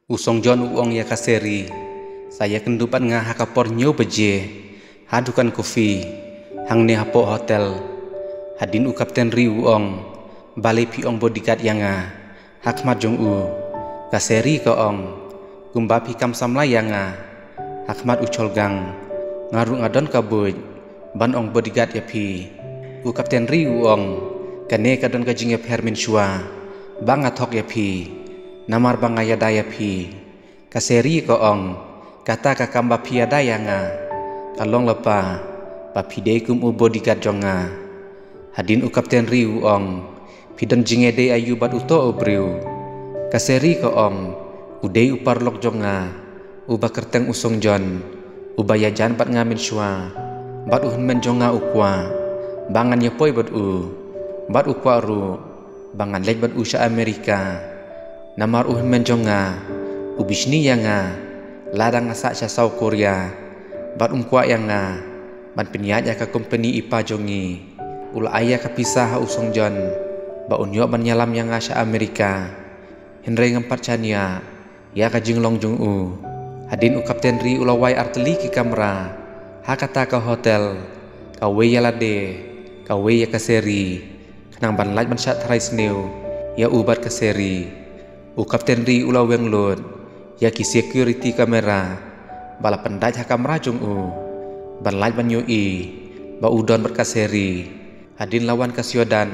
Usong John uong ya kaseri, saya kendupat ngah hakapor nyo beje, hadukan kopi, hang ne hapo hotel, hadin u kapten ri uong, balai pi ong bodyguard yang hakmat jong u, kaseri ke ong, gumba pi kam samlai yang hakmat u cholgang, ngaru ngadon kabuj, ban ong bodyguard ya pi, u kapten ri uong, kane kadon kajing ya permin shua, bang athok ya pi. Namar bangaya daya pi, kaseri ko ong, kata kakamba pi adaya kalong lepa, papi kum u bodyguard jonga, hadin u kapten ri ong, pidon jingede ayu bat uto obriu, kaseri ko ong, udei u parlok jonga, u bakerteng usong jon, u bayajan bat ngamin shua, bat u hunmen jonga ukwa, bangan yepoi bat bat ukwa ru, bangan lej bat usha Amerika. Namar uhen menjonga, ubisni yang ladang asak South Korea, bat umkwa yang ban peniat ya ke company ipa jongi, ula ayah kepisah usong jon, ba unyo ban nyalam yang asya Amerika, henry ngempat chania, ya ke jinglong jong hadin u kapten ri ulawai arteli ki kamera, hakata ke hotel, kawe ya lade, kawe ya kaseri, kenang ban laj ban syat tharai sneu, ya ubat kaseri. U kapten ri ula weng lod, ya ki security kamera, bala pendaj ha kamera jong ban laj ban yoi, ba udon berkaseri, hadin lawan kasiodan,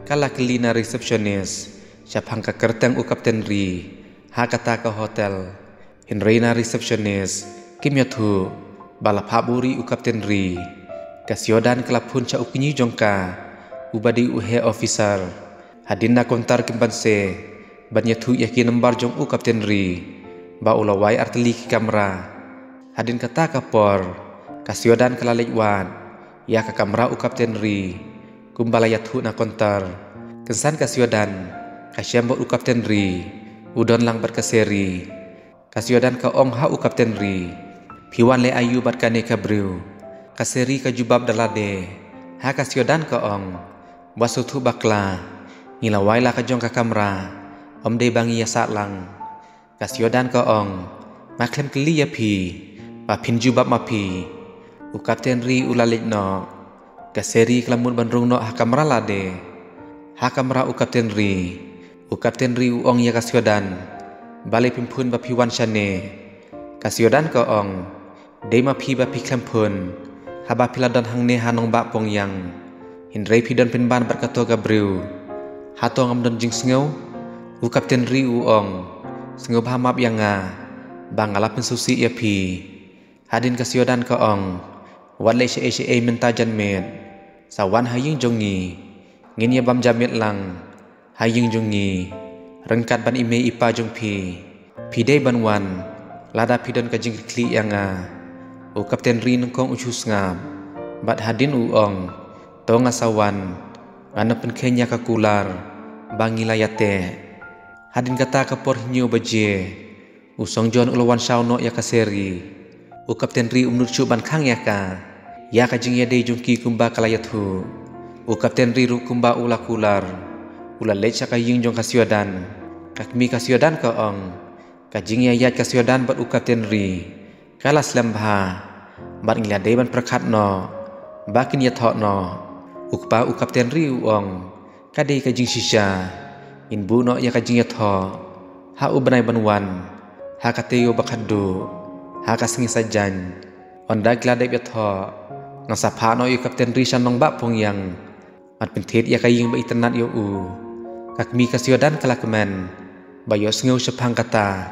kala kelina receptionist, siap hangka kerteng u kapten ri, ha kata ke hotel, hinreina receptionist, kim yathu, bala paburi u kapten ri, kasiodan kelapun ca uknyi jongka, ubadi u he officer, hadin na kontar kimbanse, banyak tu yakin nembar jong u kapten ri, ba ulawai arteli ki kamera, hadin kata kapor, kasiodan kalalej wan, ya ke kamera u kapten ri, kumbala yathu na kontar, kensan kasiodan, kasyambot u kapten ri, udon lang berkaseri, kasiodan ka ong ha u kapten ri, piwan le ayu bat kane kabriu, kaseri ka jubab dalade, ha kasiodan ka ong, basutu bakla, ngilawai la ka jong ka kamera, om de bangi ya sat lang, kasiodan ko ong, maklem keli ya pi, pa pinju bab ma pi, u kapten ri ulalik no, kaseri kelamun bandrung no hakamra lade, hakamra u kapten ri u ong ya kasiodan, balik pimpun ba pi wan shane, kasiodan ko ong, de ma pi ba pi klempun, haba piladon hang ne hanong ba pong yang, hindrei pi don pinban berkato gabriu, hatong am don jing sngau, u kapten ri ong, sengop hamap yang bang alapin susi ya pi, hadin kasiodan ka ong, wat le she mentajan med, sawan haying jongi, ngin ya bam jamit lang, haying jongi, rengkat ban ime ipa jong pi de ban wan, lada pidon ka jing kli yang u kapten ri nengkong uchus ngam, bat hadin ong, tonga sawan, nganapen kenya kakular, bangi layate. Hadin kata kapor hinyo baje, usong jon ulawan shauno ya kaseri, u kapten ri umnurcu ban kang ya ka jing ya de jungki kumba kalayathu, u kapten ri ru kumba ula kular, ula lecha ka ying jong kasiodan, kakmi kasiodan ka ong, ka jing ya yat kasiodan bat u kapten ri, kala slembha, bat ngilade ban prakat no, bakin ya thok no, ukpa u kapten ri ong, kade ka jing shisha, in bu no ya kajing yatho, ha ubanay banwan, ha kateyo bakadu, ha kasengi sajan, onda gladep yatho, ngasapha no yu kapten ri shanong ba pong yang, mat pintit ya kaying ba itenat yo kakmi kasiodan kalakmen, bayo sengau sepang kata,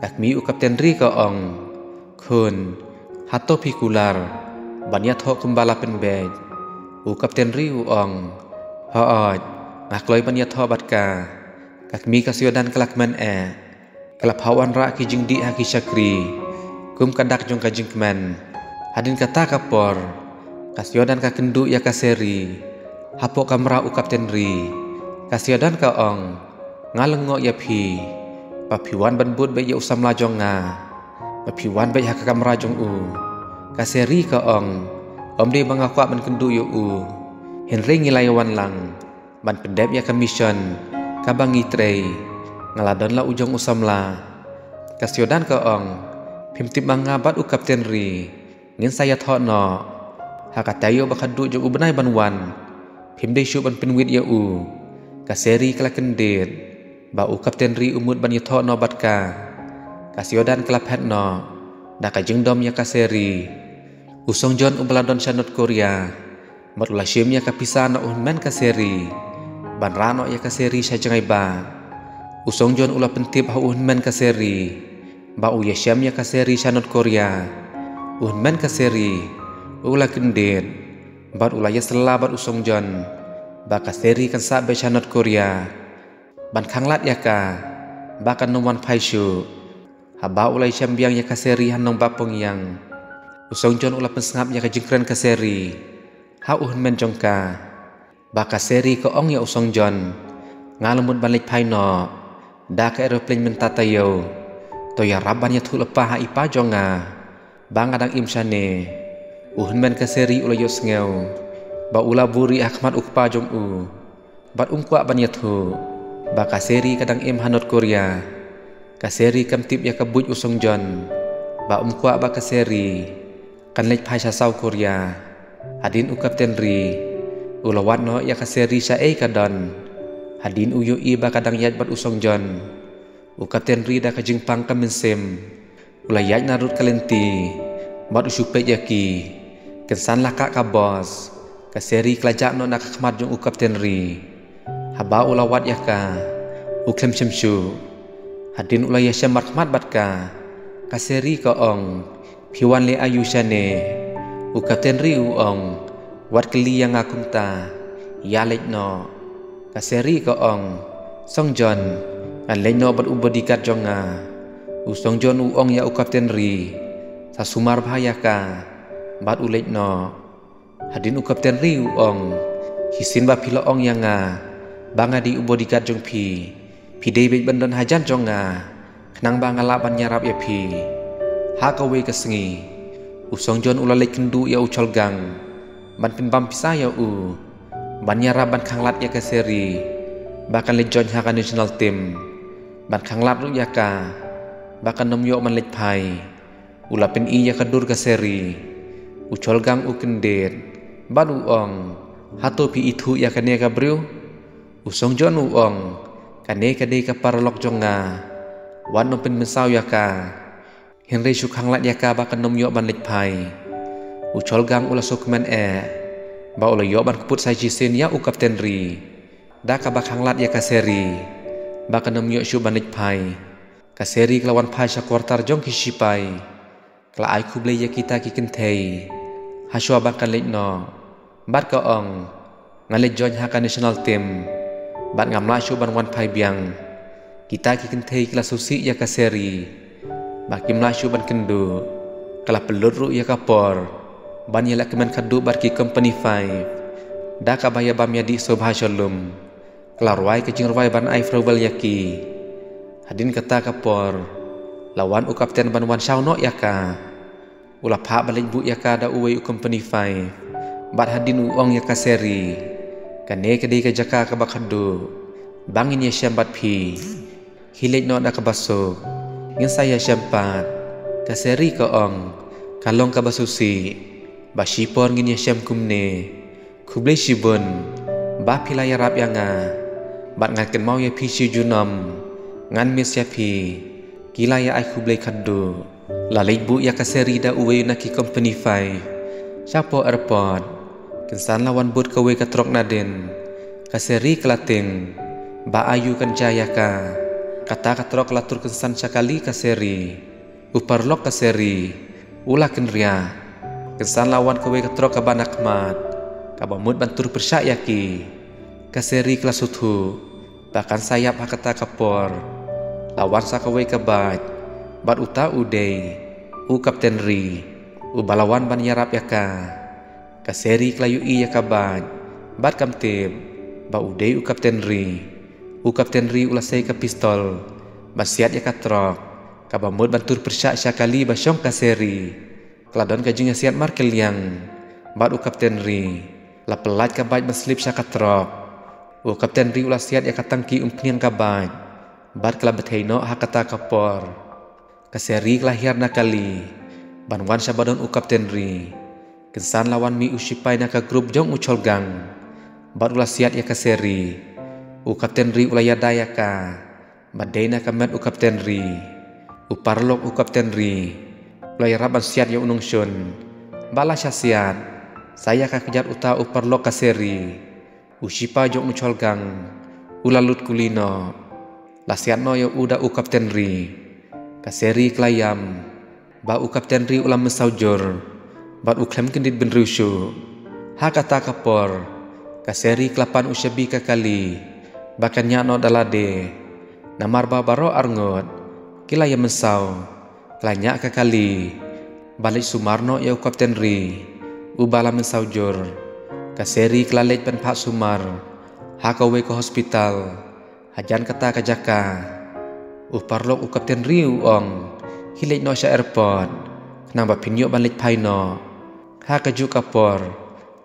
kakmi u kapten ri ka ong, kun, hato pikular, ban yatho kumbala penbej, u kapten ri ong, hooj, ngakloi ban yatho batka, kakmi kasiodan kalakmen kalap hawan ra ki jing di haki syakri, kum kadak jong kajing kemen, hadin kata kapor, kasiodan ka kendu ya kaseri, hapo kamera u kapten ri, kasiodan ka ong, ngalengok ya pi, papiwan ban bud be ya usam la jong papiwan be haka kamera jong kaseri ka ong, om de bangakwa ban kendu yo henry ngilayawan lang, ban pendep ya commission, kabangi trei, ngaladon la ujong usam la, Kasiodan ke ong pim tip mangabat u Kapten Ri ngin saya thọ no hakatayo bakadu jong ubenai banwan pim de shu ban pinwit ya u kaseri kala kendet ba u Kapten Ri umut ban yatho no batka kasiodan kala phet no da ka jengdom ya kaseri usong jon ubaladon shanot Korea mat ula shim ya kapisa na men kaseri ban rano ya kaseri shajangai ba usong jon ula pentip ha men kaseri ba u ya syam ya kaseri shanot Korea men kaseri ula kendet bat ula ya selabat usong jon ba kaseri kan sa be shanot Korea ban khanglat ya ka ba kan nomwan phaishu haba ulai syam biang ya kaseri hanong bapong yang usong jon ula pensengap ya kajengkren kaseri ha men jongka ba kaseri ke ong ya usong jon ngalemut balik phaino da ka aeroplane mentatayo to ya raban ya thu lepa ha ipa jonga ba ngadang imsane men kaseri ula yo sngeu ba ula buri akmat ukpa jong u bat ungkwa ban ya thu ba kaseri kadang im hanot Korea kaseri kamtip ya kabuj usong jon ba ungkwa ba kaseri kan lej phai sau Korea hadin u Kapten Ri ulawat no ya kaseri sa kadon hadin u yo i ba kadang yat bat usong jon u Kapten Ri da kajingpang kamensem ulayat narut kalenti bat usupe yaki kensan laka ka bos kaseri klajak no nak khmat jong u Kapten Ri haba ulawat ya ka u klem semshu hadin ulaya syam markhmat batka kaseri ka ong piwan le ayu shane u Kapten Ri u ong wat keli yang akumta ya lej no kaseri ka ong song jon an lej no bat u bodyguard jonga u song jon u ong ya u Kapten Ri sa sumar bahaya ka bat u lej no hadin u Kapten Ri u ong hisin ba pilo ong yanga banga di u bodyguard jong pi dei bej bandon hajan jonga kenang ba ngalaban nyarap ya pi ha ka we kesengi usong jon ula lek kendu ya ucol gang ban pinbam pisa ya u ban nyarap ban khanglat ya kaseri bakan lek jon ha ka national team ban khanglat ru ya ka bakan nom yo man lek phai ula pen i ya kadur kaseri ucol gang u kendet ban u ong hato pi itu ya kane ka bru usong jon u ong kane kade ka paralok jonga wan no pen mensau ya ka henry shu khanglat ya ka ba kan nom yo ban lek phai ucol gang ula sukmen ba ula yo ban kuput sai jisen ya u Kapten Ri da ka ba khanglat ya kaseri ba kan nom yo shu ban lek phai kaseri kelawan phai sha kwartar jong kisipai kla ai kuble ya kita ki kenthei haswa ba kan lek no bat ka ong ngale jon ha ka national team bat ngamla shu ban wan phai biang kita ki kenthei kla susi ya kaseri ba kimla shu ban kendu kala pelur ru ya kapor ban ya kemen kadu bar ki company 5 da ka baya bam ya di sobha shalom kala ruai ke jing ruai ban ai frobel yaki hadin kata kapor lawan u Kapten ban wan shau no ya ka ula pha baleng bu ya ka da uwe u company 5 bat hadin u ong ya kaseri kane kade ka jaka ka bakadu bangin ya syambat pi hilej no da ka baso ngin saya syampat kaseri ka ong kalong ka basusi basipor ngin ya syam kumne kuble shibun ba pilaya rap yanga bat ngaken mau ya pi shi junam ngan mis ya pi kila ya ai kuble kadu lalej bu ya kaseri da uwe na ki company 5 chapo airport kensan lawan bud kawe katrok naden kaseri kelating ba ayu kan jaya ka kata katrok latur kensan sakali kaseri uparlok kaseri ula kenria kensan lawan kawe katrok ka banakmat kabamut bantur persyak yaki kaseri kelasutu bahkan sayap hakata kapor lawan sakawe kabat bat uta udei u Kapten Ri u balawan ban yarap yaka kaseri kelayu i ya kabat bat kamtip ba udei u Kapten Ri ula sei ka pistol basiat ya katrok kabamut bantur persyak syakali basyong kaseri keladon kajing siat markel yang bat u Kapten Ri la pelat kabat baslip syakatrok u Kapten Ri ula siat ya katangki umpniang kabat bat kala betheino hakata kapor kaseri kelahir nakali banwan sabadon u kapten ri kensan lawan mi usipai naka grup jong ucolgang bat ulah siat ya kaseri u kapten ri ulah yadaya ka badai naka met u kapten ri u parlok u kapten ri ulah yaraban siat ya unong shun bala siat saya ka kejar uta u parlok kaseri usipa jong ucolgang ulalut kulino lasiat no ya uda u kapten ri kaseri kelayam ba u kapten ri ulam mesaujur bat u klem kendit benrusyu ha kata kapor kaseri kelapan usyabi kakali bakan nyano dalade namar ba baro arngot kilayam mesau kelanya kakali balik sumarno ya u kapten ri u bala mesaujur kaseri kelalej pen pak sumar ha kawe ke hospital hajan kata kajaka u parlok u kapten ri ong hilej no sya airport kenang ba pinyo balik paino ha kaju kapor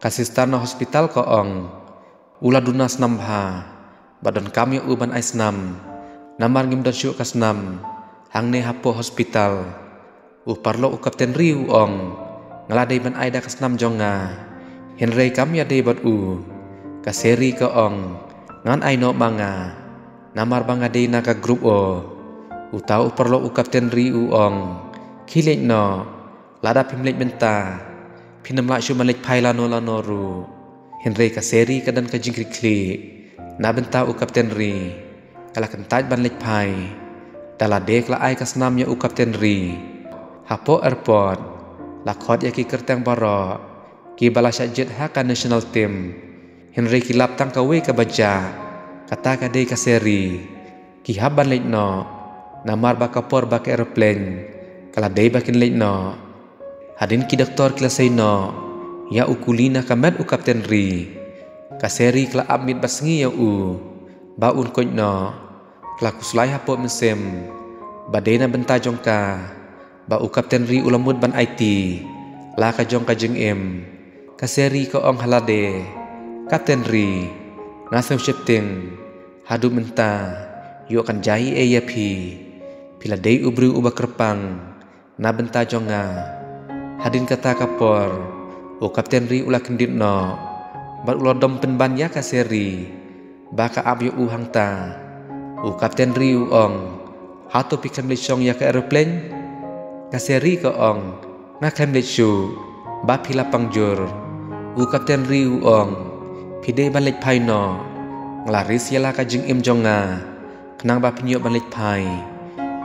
kasistan no hospital ko ong ula dunas nambha badon kami uban aisnam namar ngimdon syuk kasnam hangne hapo hospital u parlok u kapten ri ong ngaladai ban aida kasnam jonga henrei kami adai bat u kaseri ko ong ngan aino manga namar bangadei naka grup o utau perlo u kapten ri ong kilek no lada pimlek benta pinam la syu malek pai lano ru henrei kaseri kadan kajing klikli na benta u kapten ri kala kentaj ban lek pai dala dek la ai kasnam ya u kapten ri hapo airport la khot ya ki kerteng baro ki bala jet haka national team henrei kilap tang kawe ka baja kata kadai kaseri ki haban lek no namar bakapor bak aeroplane kala dei bakin lek no hadin ki doktor kelasai no ya ukulina kamet u kapten ri kaseri kala amit basngi ya u baun koj no kala kuslai hapo mesem badena benta jongka ba u kapten ri ulamud ban IT la ka jong ka jeng em kaseri ko ong halade kapten ri ngasem shifting hadu menta yo akan jai pi pila dei ubru ubah kerpang na benta jonga hadin kata kapor o kapten ri ulah kendit no bat ulah dom penban ya kaseri baka ab yo uhang ta o kapten ri ong hato pikam lechong ya ke aeroplane kaseri ko ong na klem lechu ba pila pangjur o kapten ri ong pide balik paino nglaris yala ka jing im jonga kenang ba pinyo balik pai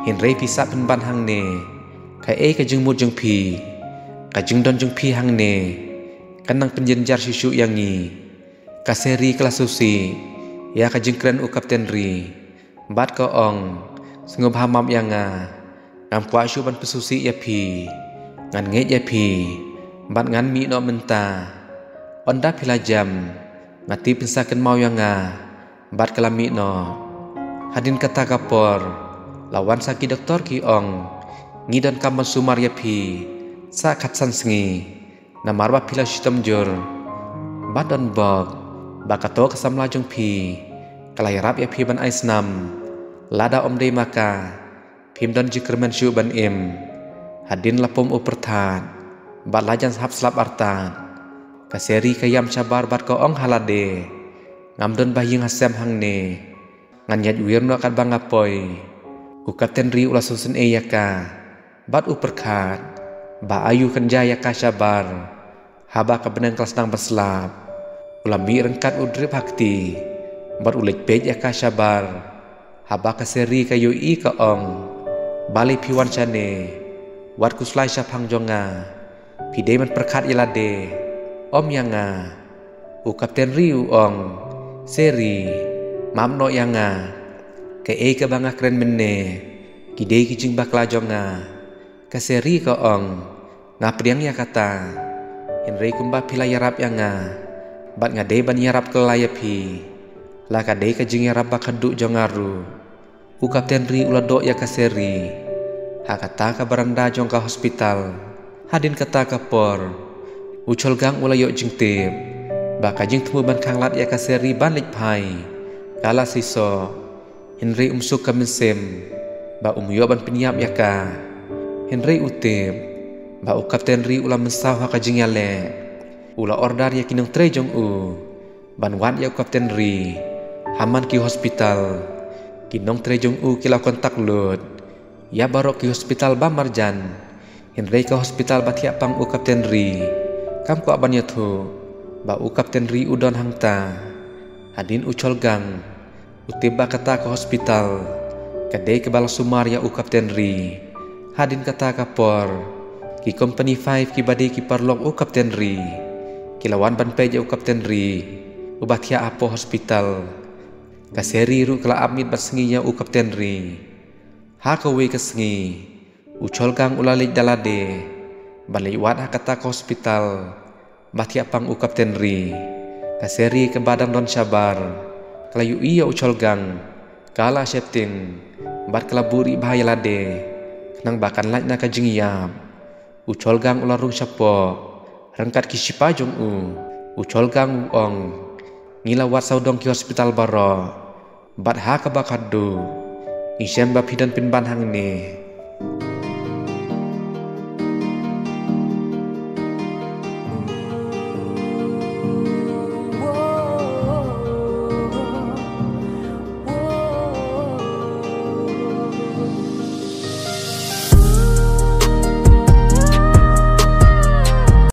henrei pisa penban hang ne ka ka jing mud jeng pi ka jing don jeng pi hang ne kanang penjenjar susu yang ni kaseri kelas susi ya ka jing kren u kapten ri bat ko ong sengob hamam yanga ngam kwa syu ban pesusi ya pi ngan nge ya pi bat ngan mi no menta onda pila jam ngati pensaken mau yanga bat kelami no hadin kata kapor lawan saki doktor ki ong ngidon kaman sumar ya pi sa katsan sengi namar ba pila shitam jur badon bog bakato kasam lajong pi kalayarap ya pi ban aisnam lada om dei maka pimdon jikermen syu ban im hadin lapom upertat bat lajan sahab slap artan kaseri kayam sabar bat ko ong halade ngamdon bahying hasem hang ne ngan yat wirno kat bangapoy u kapten ri ulah susun yaka bat uperkat ba ayu kenja yaka sabar haba ka benang kelas nang berselap ulah mi rengkat udrip hakti bat ulik pej yaka sabar haba kaseri kayu i ka ong bali piwan chane wat kuslai sapang jonga pide man perkat yalade om yanga u kapten ri ong seri mamno yanga ke ka banga keren menne kidei kijing bakla jonga kaseri ko ong ngapriang ya kata henrei kumba pila yarap yanga bat ngade ban yarap kelaya pi la kadei kajing yarap bakaduk jongaru u kapten ri uladok ya kaseri hakata ka baranda jongka hospital hadin kata kapor ucol gang ulayok jingtip baka jing temu ban kanglat ya kaseri ban lik pai kala siso henrei umsuk kamensem ba umyo ban penyap yaka Henry utip ba u kapten ri ula mensau ha kajing yale ula ordar ya kinong tre jong u ban wan ya kapten ri haman ki hospital kinong tre jong u kilau kontak lut ya barok ki hospital ba marjan Henry ke hospital batia pang u kapten ri kam ko aban yathu ba u kapten ri udon hangta hadin ucol gang utiba kata ke hospital kadai ke bala sumar ya u kapten ri hadin kata kapor ki company 5 ki badai ki parlok u kapten ri kilawan ban peja u kapten ri ubatia apo hospital kaseri ru kala amit basenginya u kapten ri ha kawe kesengi ucol gang ulalik dalade balai wan ha kata ke hospital batia pang u kapten ri kaseri ke badang don sabar kalayu iya ucol gang kala septin bat kelaburi bahaya lade nang bakan laj na kajing yap ucol gang ularung sapo rangkat ki sipajong ucol gang ong ngilawat saudong ki hospital baro bat ha ka bakadu isem bab hidan pin ban hang ne